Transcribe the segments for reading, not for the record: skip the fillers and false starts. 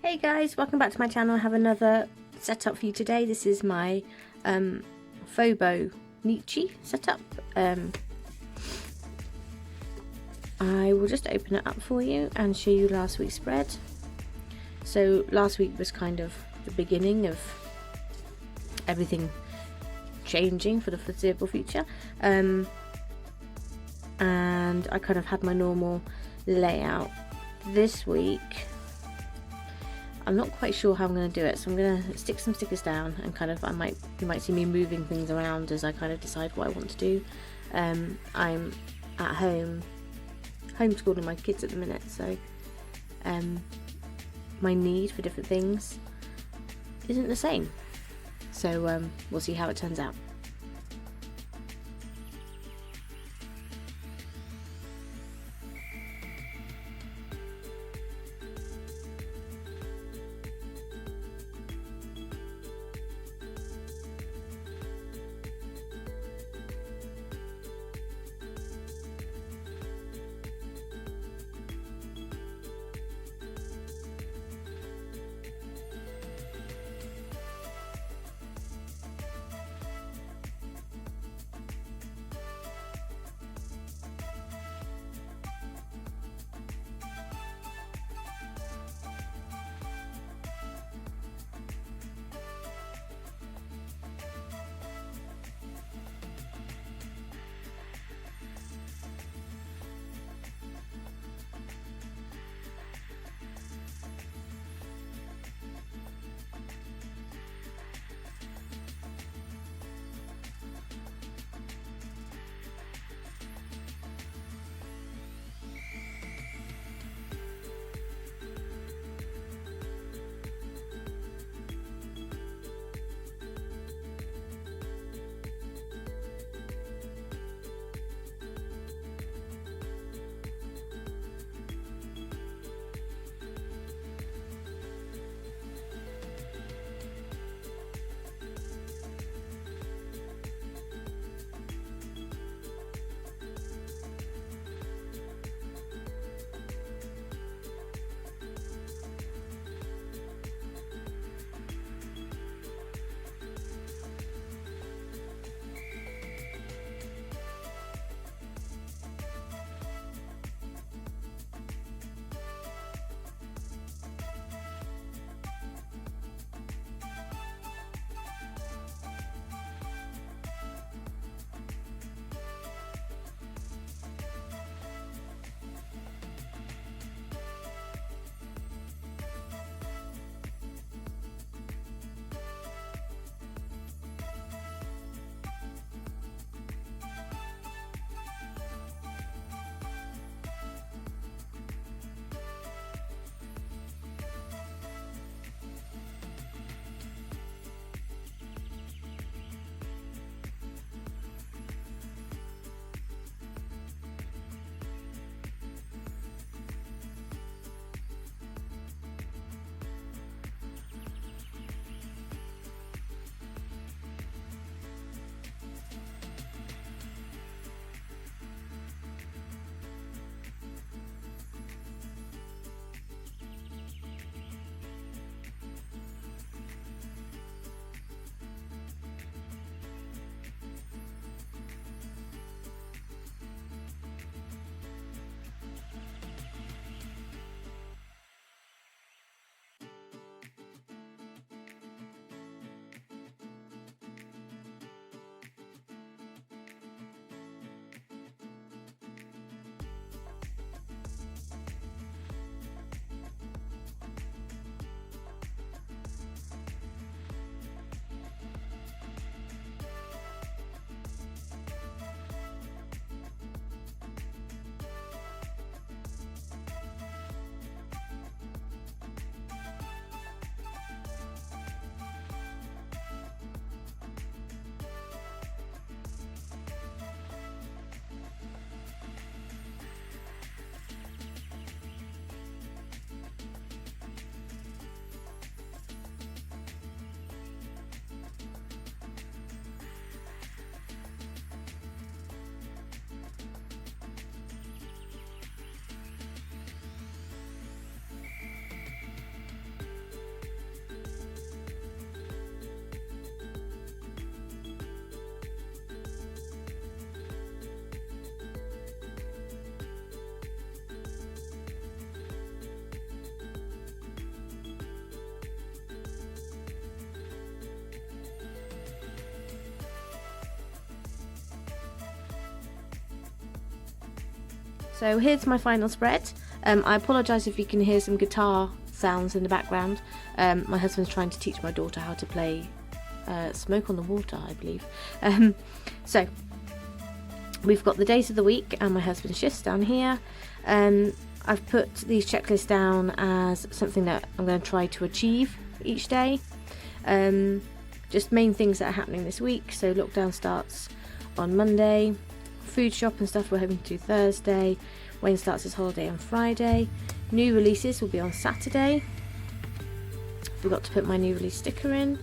Hey guys, welcome back to my channel. I have another setup for you today. This is my Fauxbonichi setup. I will just open it up for you and show you last week's spread. So last week was kind of the beginning of everything changing for the foreseeable future, and I kind of had my normal layout. This week I'm not quite sure how I'm going to do it, so I'm going to stick some stickers down and kind of you might see me moving things around as I kind of decide what I want to do. I'm at home homeschooling my kids at the minute, so my need for different things isn't the same, so we'll see how it turns out. So here's my final spread. I apologise if you can hear some guitar sounds in the background. My husband's trying to teach my daughter how to play Smoke on the Water, I believe. So we've got the days of the week and my husband's shifts down here. I've put these checklists down as something that I'm going to try to achieve each day. Just main things that are happening this week. So lockdown starts on Monday. Food shop and stuff we're hoping to do Thursday. Wayne starts his holiday on Friday. New releases will be on Saturday. Forgot to put my new release sticker in.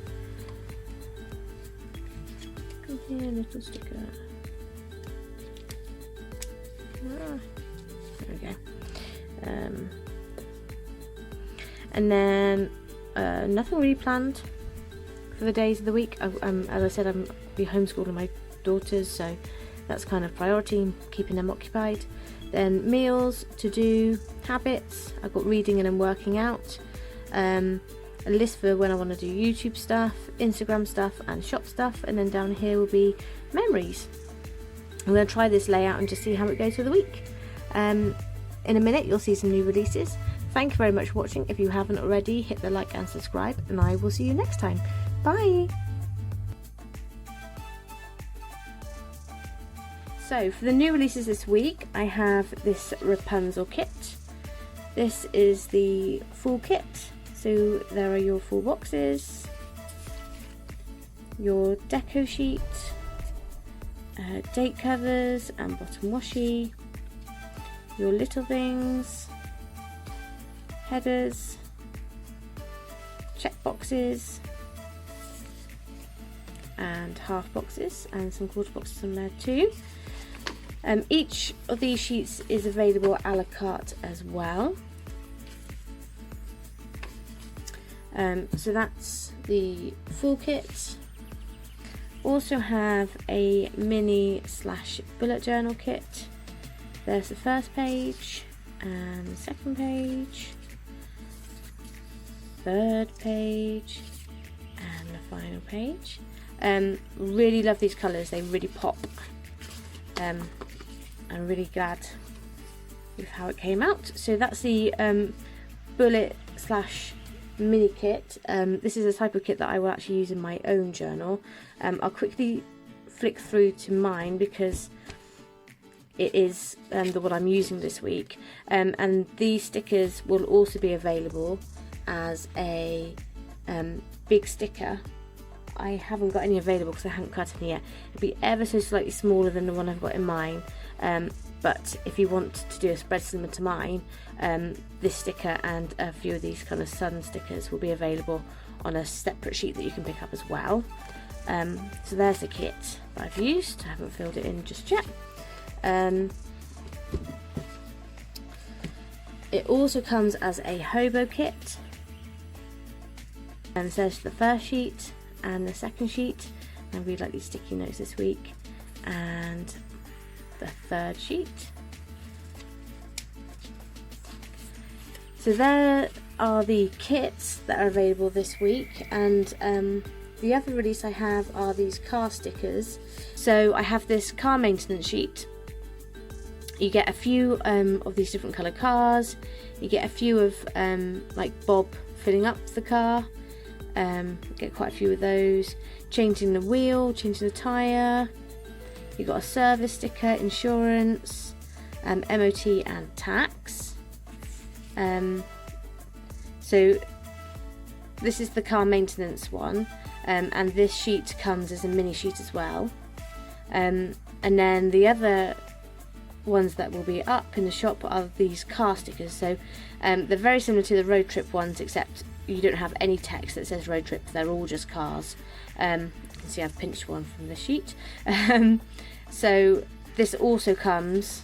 Come here, little sticker. There we go. And then nothing really planned for the days of the week. As I said, I'm be homeschooling my daughters, so that's kind of priority, keeping them occupied. Then meals, to do, habits. I've got reading and I'm working out. A list for when I want to do YouTube stuff, Instagram stuff and shop stuff, and then down here will be memories. I'm going to try this layout and just see how it goes for the week. In a minute you'll see some new releases. Thank you very much for watching. If you haven't already, hit the like and subscribe, and I will see you next time. Bye! So for the new releases this week, I have this Rapunzel kit. This is the full kit. So there are your full boxes, your deco sheet, date covers and bottom washi, your little things, headers, check boxes and half boxes, and some quarter boxes on there too. Each of these sheets is available a la carte as well. So that's the full kit. Also have a mini / bullet journal kit. There's the first page and the second page, third page and the final page. Really love these colours, they really pop. I'm really glad with how it came out. So that's the bullet / mini kit. This is a type of kit that I will actually use in my own journal. I'll quickly flick through to mine because it is the one I'm using this week, and these stickers will also be available as a big sticker. I haven't got any available because I haven't cut any yet. It'll be ever so slightly smaller than the one I've got in mine, but if you want to do a spread similar to mine, this sticker and a few of these kind of sun stickers will be available on a separate sheet that you can pick up as well. So there's the kit that I've used. I haven't filled it in just yet. It also comes as a Hobo kit, and so there's the first sheet and the second sheet. I really like these sticky notes this week, and the third sheet. So there are the kits that are available this week, and the other release I have are these car stickers. So I have this car maintenance sheet. You get a few of these different colour cars. You get a few of like Bob filling up the car. Get quite a few of those. Changing the wheel, changing the tyre. You got a service sticker, insurance, MOT and tax. So this is the car maintenance one, and this sheet comes as a mini sheet as well. And then the other ones that will be up in the shop are these car stickers. So they're very similar to the road trip ones, except you don't have any text that says road trip, they're all just cars. You can see I've pinched one from the sheet. So this also comes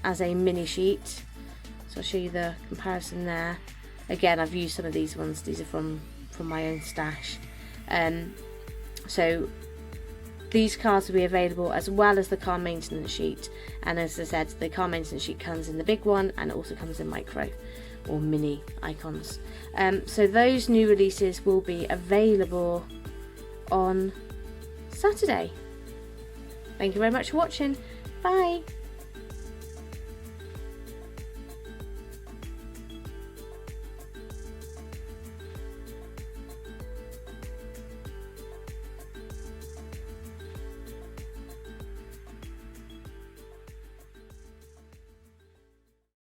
as a mini sheet, so I'll show you the comparison there. Again, I've used some of these ones, these are from my own stash. So these cards will be available as well as the car maintenance sheet, and as I said, the car maintenance sheet comes in the big one and it also comes in micro or mini icons. So those new releases will be available on Saturday. Thank you very much for watching. Bye.